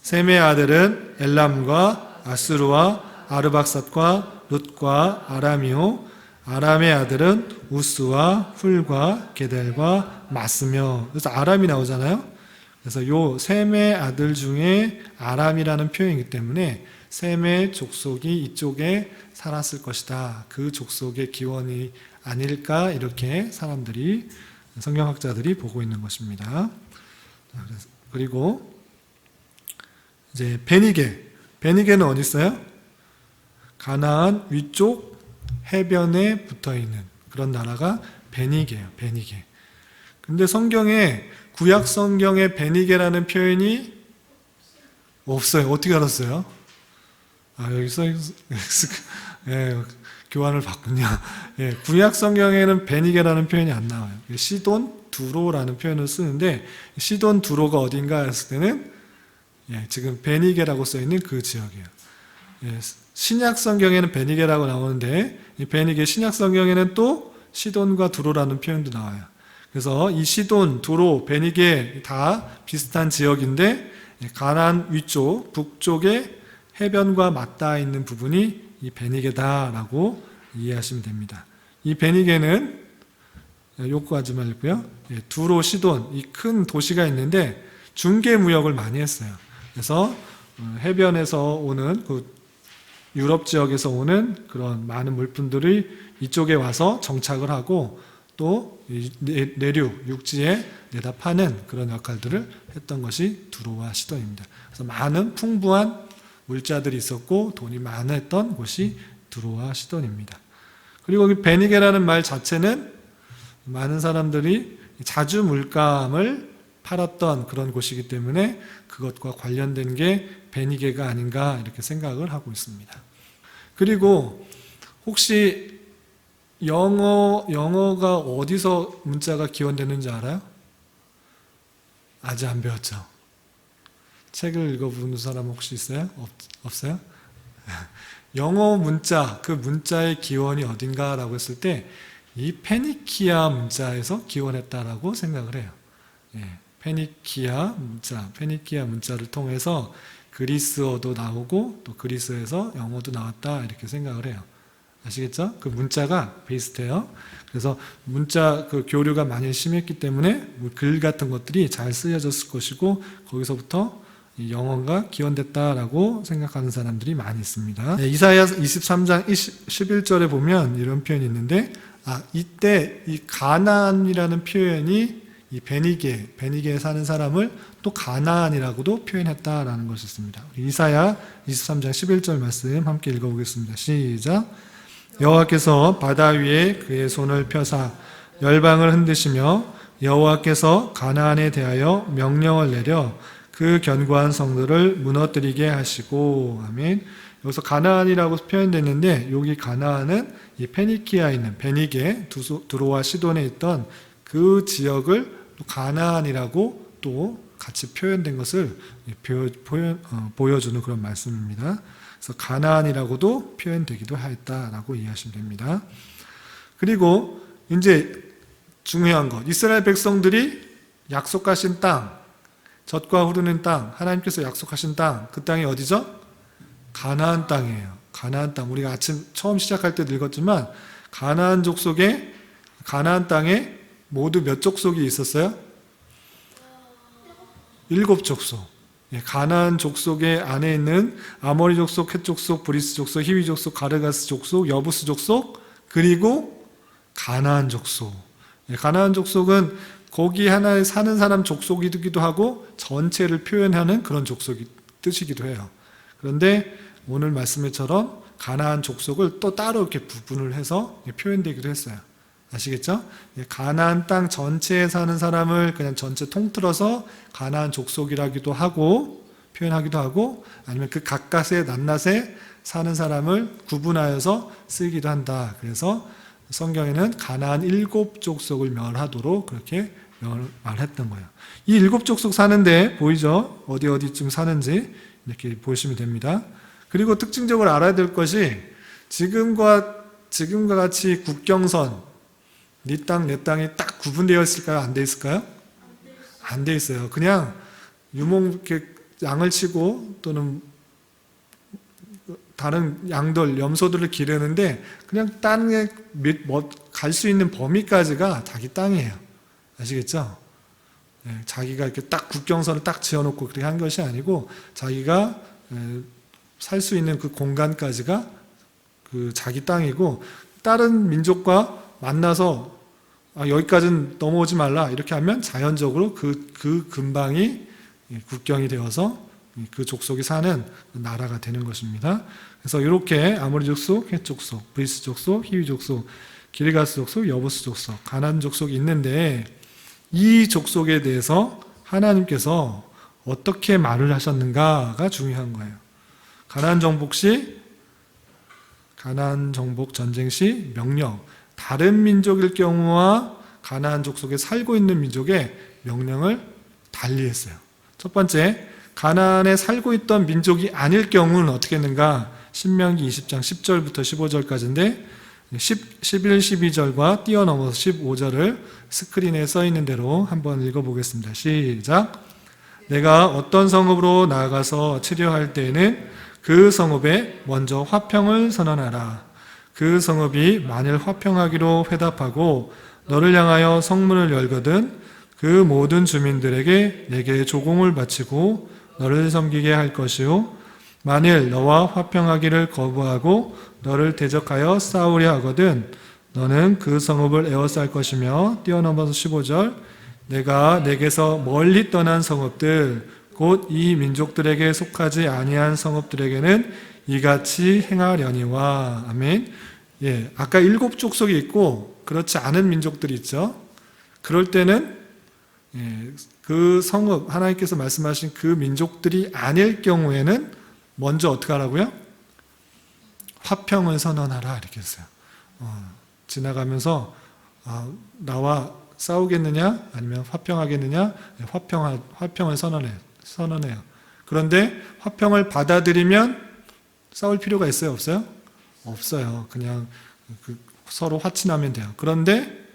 Speaker 1: 셈의 아들은 엘람과 아스루와 아르박삿과 룻과 아람이요 아람의 아들은 우스와 훌과 게델과 마스며. 그래서 아람이 나오잖아요. 그래서 요 셈의 아들 중에 아람이라는 표현이기 때문에 셈의 족속이 이쪽에 살았을 것이다. 그 족속의 기원이 아닐까 이렇게 사람들이 성경학자들이 보고 있는 것입니다. 그리고 이제 베니게는 어디 있어요? 가나안 위쪽 해변에 붙어 있는 그런 나라가 베니게예요. 베니게. 근데 구약 성경에 베니게라는 표현이 없어요. 어떻게 알았어요? 여기서 교환을 받군요. 구약 성경에는 베니게라는 표현이 안 나와요. 시돈 두로라는 표현을 쓰는데 시돈 두로가 어딘가 했을 때는 지금 베니게라고 써 있는 그 지역이에요. 신약 성경에는 베니게라고 나오는데 이 베니게 신약 성경에는 또 시돈과 두로라는 표현도 나와요. 그래서 이 시돈, 두로, 베니게 다 비슷한 지역인데 가나안 위쪽, 북쪽에 해변과 맞닿아 있는 부분이 이 베니게다라고 이해하시면 됩니다. 이 베니게는 욕구하지 말고요. 두로, 시돈 이 큰 도시가 있는데 중개 무역을 많이 했어요. 그래서 해변에서 오는 그 유럽 지역에서 오는 그런 많은 물품들이 이쪽에 와서 정착을 하고 또 내륙, 육지에 내다 파는 그런 역할들을 했던 것이 두로와 시돈입니다. 그래서 많은 풍부한 물자들이 있었고 돈이 많았던 곳이 두로와 시돈입니다. 그리고 이 베니게라는 말 자체는 많은 사람들이 자주 물감을 팔았던 그런 곳이기 때문에 그것과 관련된 게 베니게가 아닌가 이렇게 생각을 하고 있습니다. 그리고 혹시 영어가 어디서 문자가 기원되는지 알아요? 아직 안 배웠죠? 책을 읽어본 사람 혹시 있어요? 없어요? 영어 문자, 그 문자의 기원이 어딘가라고 했을 때 이 페니키아 문자에서 기원했다라고 생각을 해요. 페니키아 문자를 통해서 그리스어도 나오고 또 그리스어에서 영어도 나왔다 이렇게 생각을 해요. 아시겠죠? 그 문자가 비슷해요. 그래서 문자 그 교류가 많이 심했기 때문에 글 같은 것들이 잘 쓰여졌을 것이고 거기서부터 영어가 기원됐다라고 생각하는 사람들이 많이 있습니다. 이사야 23장 11절에 보면 이런 표현이 있는데 이때 이 가나안이라는 표현이 이 베니게에 사는 사람을 또 가나안이라고도 표현했다라는 것이 있습니다. 이사야 23장 11절 말씀 함께 읽어보겠습니다. 시작. 여호와께서 바다 위에 그의 손을 펴사 열방을 흔드시며 여호와께서 가나안에 대하여 명령을 내려 그 견고한 성들을 무너뜨리게 하시고. 아멘. 여기서 가나안이라고 표현됐는데 여기 가나안은 이 페니키아에 있는 베니게, 두로와 시돈에 있던 그 지역을 가나안이라고 또 같이 표현된 것을 보여주는 그런 말씀입니다. 그래서 가나안이라고도 표현되기도 하였다라고 이해하시면 됩니다. 그리고 이제 중요한 것, 이스라엘 백성들이 약속하신 땅, 젖과 흐르는 땅, 하나님께서 약속하신 땅, 그 땅이 어디죠? 가나안 땅이에요. 가나안 땅. 우리가 아침 처음 시작할 때도 읽었지만 가나안 족속에 가나안 땅에 모두 몇 족속이 있었어요? 7족속. 가나안 족속의 안에 있는 아모리 족속, 헷 족속, 브리스 족속, 히위 족속, 가르가스 족속, 여부스 족속, 그리고 가나안 족속. 가나안 족속은 거기 하나에 사는 사람 족속이기도 하고 전체를 표현하는 그런 족속이 뜻이기도 해요. 그런데 오늘 말씀처럼 가나안 족속을 또 따로 이렇게 구분을 해서 표현되기도 했어요. 아시겠죠? 가나안 땅 전체에 사는 사람을 그냥 전체 통틀어서 가나안 족속이라기도 하고 표현하기도 하고 아니면 그 가까스의 낱낱에 사는 사람을 구분하여서 쓰기도 한다. 그래서 성경에는 가나안 7족속을 멸하도록 그렇게 말했던 거예요. 이 7족속 사는데 보이죠? 어디쯤 사는지 이렇게 보시면 됩니다. 그리고 특징적으로 알아야 될 것이 지금과 같이 국경선 네 땅, 내 땅이 딱 구분되어 있을까요? 안 돼 있을까요? 안 돼 있어요. 그냥 이렇게 양을 치고 또는 다른 양들, 염소들을 기르는데 그냥 땅에 갈 수 있는 범위까지가 자기 땅이에요. 아시겠죠? 자기가 이렇게 딱 국경선을 딱 지어놓고 그렇게 한 것이 아니고 자기가 살 수 있는 그 공간까지가 그 자기 땅이고 다른 민족과 만나서 여기까지는 넘어오지 말라 이렇게 하면 자연적으로 그 근방이 국경이 되어서 그 족속이 사는 나라가 되는 것입니다. 그래서 이렇게 아모리 족속, 헷 족속, 브리스 족속, 히위 족속, 기르가스 족속, 여부스 족속, 가나안 족속이 있는데 이 족속에 대해서 하나님께서 어떻게 말을 하셨는가가 중요한 거예요. 가나안 정복 전쟁 시 명령, 다른 민족일 경우와 가나안 족속에 살고 있는 민족의 명령을 달리했어요. 첫 번째, 가나안에 살고 있던 민족이 아닐 경우는 어떻게 했는가? 신명기 20장 10절부터 15절까지인데 11, 12절과 뛰어넘어서 15절을 스크린에 써 있는 대로 한번 읽어보겠습니다. 시작. 내가 어떤 성읍으로 나아가서 치료할 때에는 그 성읍에 먼저 화평을 선언하라. 그 성읍이 만일 화평하기로 회답하고 너를 향하여 성문을 열거든 그 모든 주민들에게 내게 조공을 바치고 너를 섬기게 할 것이요 만일 너와 화평하기를 거부하고 너를 대적하여 싸우려 하거든 너는 그 성읍을 에워쌀 것이며 뛰어넘어서 15절 내가 내게서 멀리 떠난 성읍들 곧 이 민족들에게 속하지 아니한 성읍들에게는 이같이 행하려니와 아멘. 예, 아까 7 족속이 있고 그렇지 않은 민족들이 있죠. 그럴 때는 그 성읍 하나님께서 말씀하신 그 민족들이 아닐 경우에는 먼저 어떻게 하라고요? 화평을 선언하라 이렇게 했어요. 지나가면서 나와 싸우겠느냐 아니면 화평하겠느냐 화평을 선언해요. 그런데 화평을 받아들이면 싸울 필요가 있어요? 없어요? 없어요. 그냥 서로 화친하면 돼요. 그런데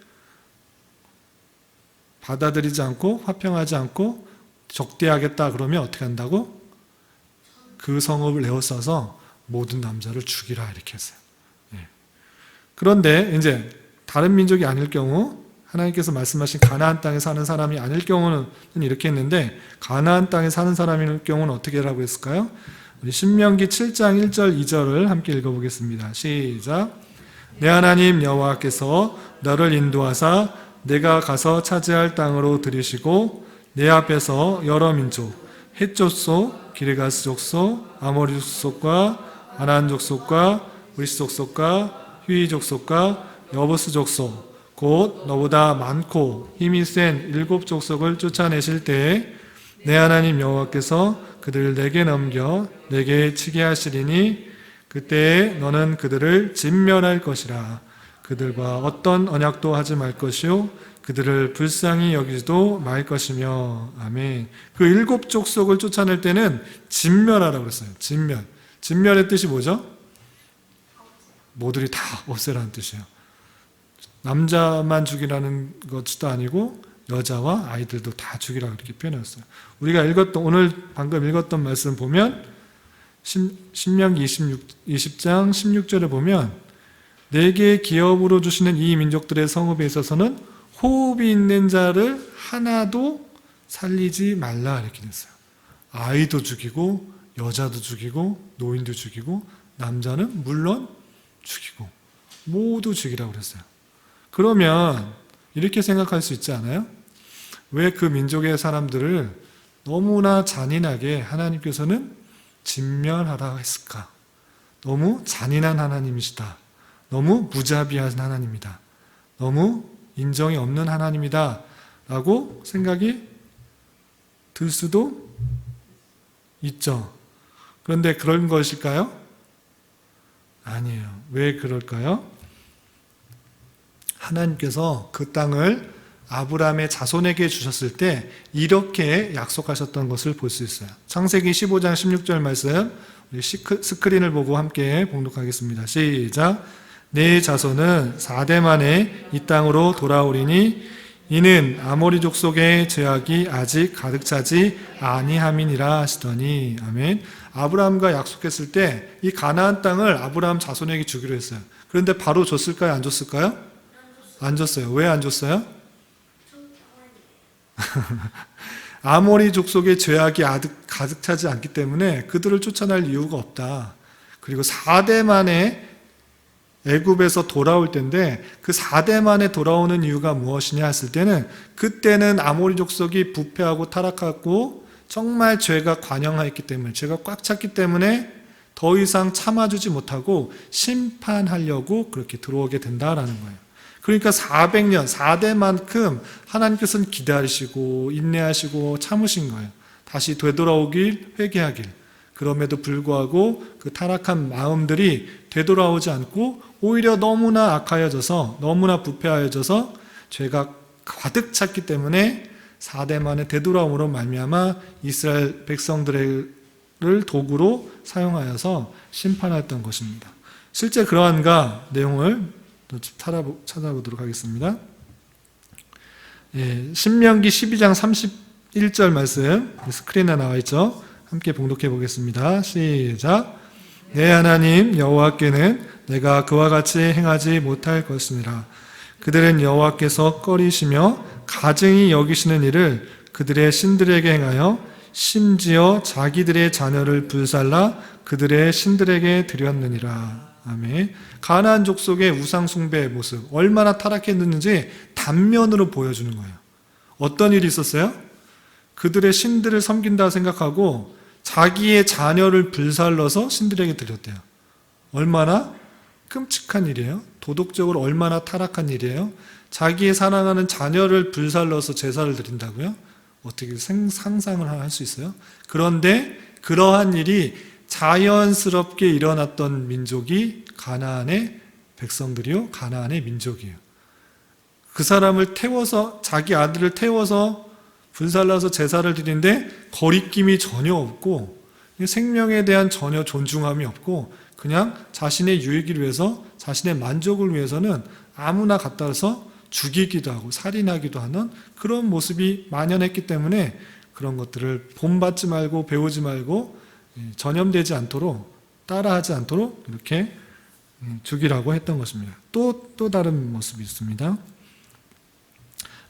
Speaker 1: 받아들이지 않고 화평하지 않고 적대하겠다 그러면 어떻게 한다고? 그 성읍을 에워싸서 모든 남자를 죽이라 이렇게 했어요. 그런데 이제 다른 민족이 아닐 경우 하나님께서 말씀하신 가나안 땅에 사는 사람이 아닐 경우는 이렇게 했는데 가나안 땅에 사는 사람일 경우는 어떻게 하라고 했을까요? 우리 신명기 7장 1절 2절을 함께 읽어보겠습니다. 시작. 내 하나님 여호와께서 너를 인도하사 내가 가서 차지할 땅으로 들이시고 내 앞에서 여러 민족 헷 족속, 기르가스 족속, 아모리 족속과 아난 족속과 브리스 족속과 휘 족속과 여부스 족속 곧 너보다 많고 힘이 센 7 족속을 쫓아내실 때에 내 하나님 여호와께서 그들을 내게 넘겨 내게 치게 하시리니 그때에 너는 그들을 진멸할 것이라. 그들과 어떤 언약도 하지 말 것이요 그들을 불쌍히 여기지도 말 것이며. 아멘. 그 7 족속을 쫓아낼 때는 진멸하라고 그랬어요. 진멸의 뜻이 뭐죠? 모두리 다 없애라는 뜻이에요. 남자만 죽이라는 것도 아니고 여자와 아이들도 다 죽이라고 이렇게 표현했어요. 우리가 오늘 방금 읽었던 말씀 보면 신명기 20장 16절에 보면 내게 기업으로 주시는 이 민족들의 성읍에 있어서는 호흡이 있는 자를 하나도 살리지 말라 이렇게 됐어요. 아이도 죽이고 여자도 죽이고 노인도 죽이고 남자는 물론 죽이고 모두 죽이라고 그랬어요. 그러면 이렇게 생각할 수 있지 않아요? 왜 그 민족의 사람들을 너무나 잔인하게 하나님께서는 진멸하라 했을까? 너무 잔인한 하나님이시다. 너무 무자비한 하나님이다. 너무 인정이 없는 하나님이다. 라고 생각이 들 수도 있죠. 그런데 그런 것일까요? 아니에요. 왜 그럴까요? 하나님께서 그 땅을 아브라함의 자손에게 주셨을 때 이렇게 약속하셨던 것을 볼 수 있어요. 창세기 15장 16절 말씀 우리 스크린을 보고 함께 봉독하겠습니다. 시작. 내 자손은 4대 만에 이 땅으로 돌아오리니 이는 아모리 족속의 죄악이 아직 가득 차지 아니함이니라 하시더니. 아멘. 아브라함과 약속했을 때 이 가나안 땅을 아브라함 자손에게 주기로 했어요. 그런데 바로 줬을까요? 안 줬을까요? 안 줬어요. 왜 안 줬어요? 아모리 족속의 죄악이 가득 차지 않기 때문에 그들을 쫓아낼 이유가 없다. 그리고 4대 만에 애굽에서 돌아올 때인데 그 4대 만에 돌아오는 이유가 무엇이냐 했을 때는 그때는 아모리 족속이 부패하고 타락하고 정말 죄가 관영하였기 때문에 죄가 꽉 찼기 때문에 더 이상 참아주지 못하고 심판하려고 그렇게 들어오게 된다라는 거예요. 그러니까 400년, 4대만큼 하나님께서는 기다리시고 인내하시고 참으신 거예요. 다시 되돌아오길 회개하길. 그럼에도 불구하고 그 타락한 마음들이 되돌아오지 않고 오히려 너무나 악하여져서 너무나 부패하여져서 죄가 가득 찼기 때문에 4대만의 되돌아옴으로 말미암아 이스라엘 백성들을 도구로 사용하여서 심판했던 것입니다. 실제 그러한가 내용을 찾아보도록 하겠습니다. 예, 신명기 12장 31절 말씀 스크린에 나와 있죠. 함께 봉독해 보겠습니다. 시작. 내 하나님 여호와께는 내가 그와 같이 행하지 못할 것이니라. 그들은 여호와께서 꺼리시며 가증히 여기시는 일을 그들의 신들에게 행하여 심지어 자기들의 자녀를 불살라 그들의 신들에게 드렸느니라. 아멘. 가나안 족속의 우상 숭배의 모습 얼마나 타락했는지 단면으로 보여주는 거예요. 어떤 일이 있었어요? 그들의 신들을 섬긴다 생각하고 자기의 자녀를 불살러서 신들에게 드렸대요. 얼마나 끔찍한 일이에요. 도덕적으로 얼마나 타락한 일이에요. 자기의 사랑하는 자녀를 불살러서 제사를 드린다고요? 어떻게 상상을 할 수 있어요? 그런데 그러한 일이 자연스럽게 일어났던 민족이 가나안의 백성들이요, 가나안의 민족이에요. 그 사람을 태워서, 자기 아들을 태워서 불살라서 제사를 드리는데 거리낌이 전혀 없고 생명에 대한 전혀 존중함이 없고 그냥 자신의 유익을 위해서, 자신의 만족을 위해서는 아무나 갖다 서 죽이기도 하고 살인하기도 하는 그런 모습이 만연했기 때문에 그런 것들을 본받지 말고 배우지 말고 전염되지 않도록, 따라하지 않도록 이렇게 죽이라고 했던 것입니다. 또 다른 모습이 있습니다.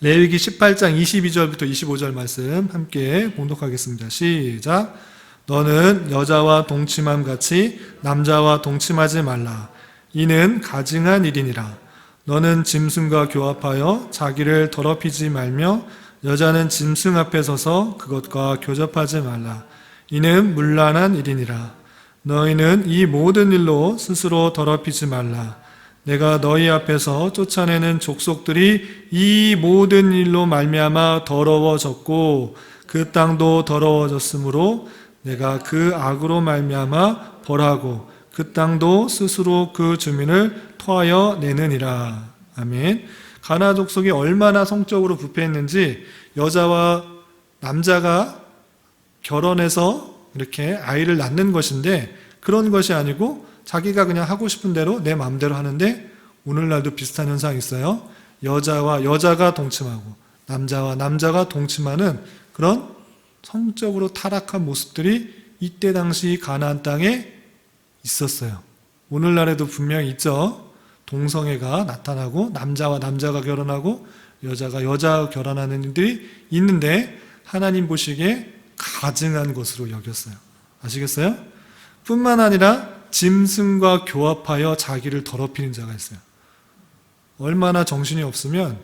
Speaker 1: 레위기 18장 22절부터 25절 말씀 함께 봉독하겠습니다. 시작. 너는 여자와 동침함 같이 남자와 동침하지 말라. 이는 가증한 일이니라. 너는 짐승과 교합하여 자기를 더럽히지 말며 여자는 짐승 앞에 서서 그것과 교접하지 말라. 이는 문란한 일이니라. 너희는 이 모든 일로 스스로 더럽히지 말라. 내가 너희 앞에서 쫓아내는 족속들이 이 모든 일로 말미암아 더러워졌고 그 땅도 더러워졌으므로 내가 그 악으로 말미암아 벌하고 그 땅도 스스로 그 주민을 토하여 내느니라. 아멘. 가나안 족속이 얼마나 성적으로 부패했는지 여자와 남자가 결혼해서 이렇게 아이를 낳는 것인데 그런 것이 아니고 자기가 그냥 하고 싶은 대로 내 마음대로 하는데 오늘날도 비슷한 현상이 있어요. 여자와 여자가 동침하고 남자와 남자가 동침하는 그런 성적으로 타락한 모습들이 이때 당시 가나안 땅에 있었어요. 오늘날에도 분명히 있죠. 동성애가 나타나고 남자와 남자가 결혼하고 여자가 여자와 결혼하는 일들이 있는데 하나님 보시기에 가증한 것으로 여겼어요. 아시겠어요? 뿐만 아니라 짐승과 교합하여 자기를 더럽히는 자가 있어요. 얼마나 정신이 없으면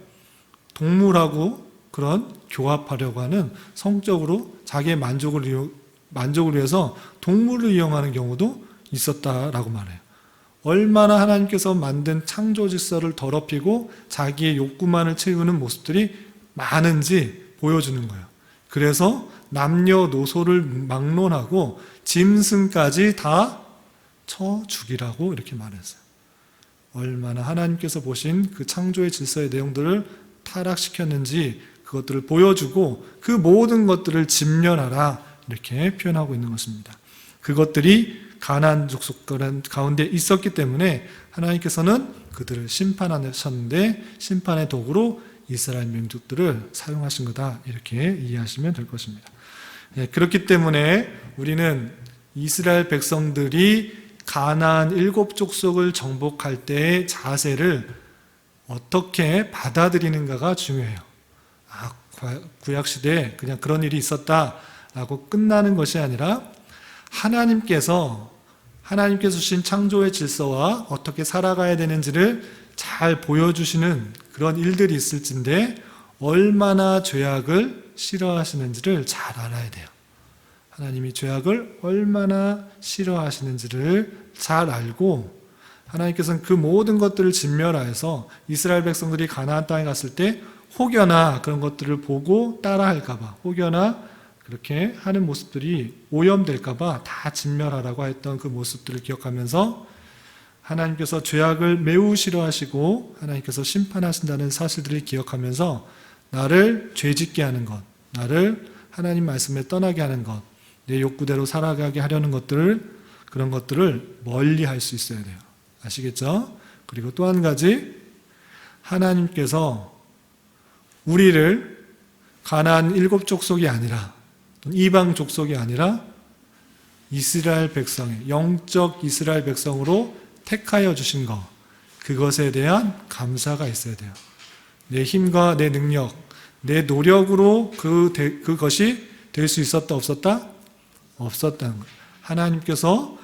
Speaker 1: 동물하고 그런 교합하려고 하는 성적으로 자기의 만족을 위해서 동물을 이용하는 경우도 있었다라고 말해요. 얼마나 하나님께서 만든 창조 질서를 더럽히고 자기의 욕구만을 채우는 모습들이 많은지 보여주는 거예요. 그래서 남녀노소를 막론하고 짐승까지 다 쳐 죽이라고 이렇게 말했어요. 얼마나 하나님께서 보신 그 창조의 질서의 내용들을 타락시켰는지 그것들을 보여주고 그 모든 것들을 진멸하라 이렇게 표현하고 있는 것입니다. 그것들이 가나안 족속 가운데 있었기 때문에 하나님께서는 그들을 심판하셨는데 심판의 도구로 이스라엘 민족들을 사용하신 거다 이렇게 이해하시면 될 것입니다. 그렇기 때문에 우리는 이스라엘 백성들이 가나안 7족속을 정복할 때의 자세를 어떻게 받아들이는가가 중요해요. 구약시대에 그냥 그런 일이 있었다라고 끝나는 것이 아니라 하나님께서 주신 창조의 질서와 어떻게 살아가야 되는지를 잘 보여주시는 그런 일들이 있을진데 얼마나 죄악을 싫어하시는지를 잘 알아야 돼요. 하나님이 죄악을 얼마나 싫어하시는지를 잘 알고 하나님께서는 그 모든 것들을 진멸하여서 이스라엘 백성들이 가나안 땅에 갔을 때 혹여나 그런 것들을 보고 따라할까봐 혹여나 그렇게 하는 모습들이 오염될까봐 다 진멸하라고 했던 그 모습들을 기억하면서 하나님께서 죄악을 매우 싫어하시고 하나님께서 심판하신다는 사실들을 기억하면서 나를 죄짓게 하는 것, 나를 하나님 말씀에 떠나게 하는 것, 내 욕구대로 살아가게 하려는 것들을 그런 것들을 멀리 할 수 있어야 돼요. 아시겠죠? 그리고 또 한 가지, 하나님께서 우리를 가나안 7 족속이 아니라 이방 족속이 아니라 이스라엘 백성의 영적 이스라엘 백성으로 택하여 주신 것, 그것에 대한 감사가 있어야 돼요. 내 힘과 내 능력, 내 노력으로 그것이 될 수 있었다 없었다? 없었다는 거예요. 하나님께서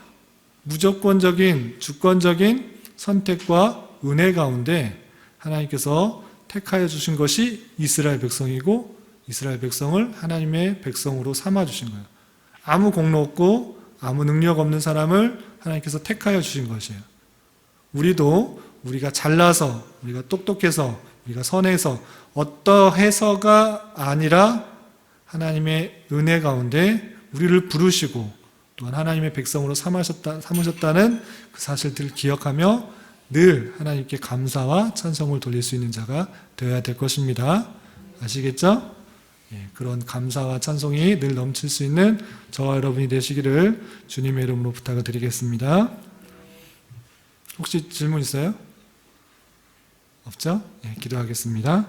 Speaker 1: 무조건적인 주권적인 선택과 은혜 가운데 하나님께서 택하여 주신 것이 이스라엘 백성이고, 이스라엘 백성을 하나님의 백성으로 삼아 주신 거예요. 아무 공로 없고 아무 능력 없는 사람을 하나님께서 택하여 주신 것이에요. 우리도 우리가 잘나서, 우리가 똑똑해서, 우리가 선해서 어떠해서가 아니라 하나님의 은혜 가운데 우리를 부르시고 또한 하나님의 백성으로 삼으셨다는 그 사실들을 기억하며 늘 하나님께 감사와 찬송을 돌릴 수 있는 자가 되어야 될 것입니다. 아시겠죠? 예, 그런 감사와 찬송이 늘 넘칠 수 있는 저와 여러분이 되시기를 주님의 이름으로 부탁을 드리겠습니다. 혹시 질문 있어요? 없죠? 예, 기도하겠습니다.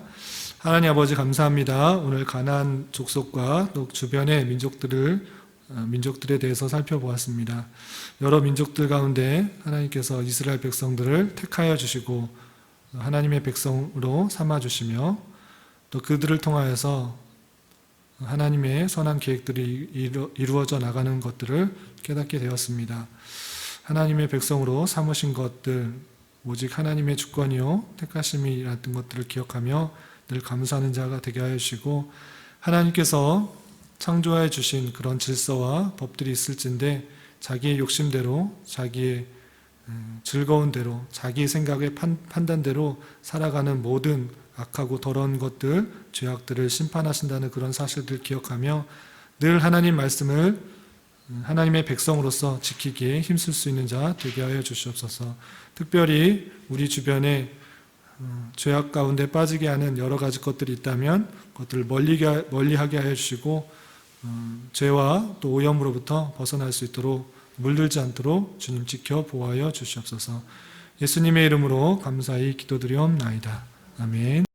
Speaker 1: 하나님 아버지 감사합니다. 오늘 가나안 족속과 또 주변의 민족들에 대해서 살펴보았습니다. 여러 민족들 가운데 하나님께서 이스라엘 백성들을 택하여 주시고 하나님의 백성으로 삼아 주시며 또 그들을 통하여서 하나님의 선한 계획들이 이루어져 나가는 것들을 깨닫게 되었습니다. 하나님의 백성으로 삼으신 것들, 오직 하나님의 주권이요 택하심이라는 것들을 기억하며 늘 감사하는 자가 되게 하여 주시고, 하나님께서 창조해 주신 그런 질서와 법들이 있을진데 자기의 욕심대로, 자기의 즐거운 대로, 자기의 생각의 판단대로 살아가는 모든 악하고 더러운 것들, 죄악들을 심판하신다는 그런 사실들을 기억하며 늘 하나님 말씀을 하나님의 백성으로서 지키기에 힘쓸 수 있는 자 되게 하여 주시옵소서. 특별히 우리 주변에 죄악 가운데 빠지게 하는 여러 가지 것들이 있다면 그것들을 멀리하게 하여 주시고 죄와 또 오염으로부터 벗어날 수 있도록 물들지 않도록 주님 지켜 보호하여 주시옵소서. 예수님의 이름으로 감사히 기도드리옵나이다. 아멘.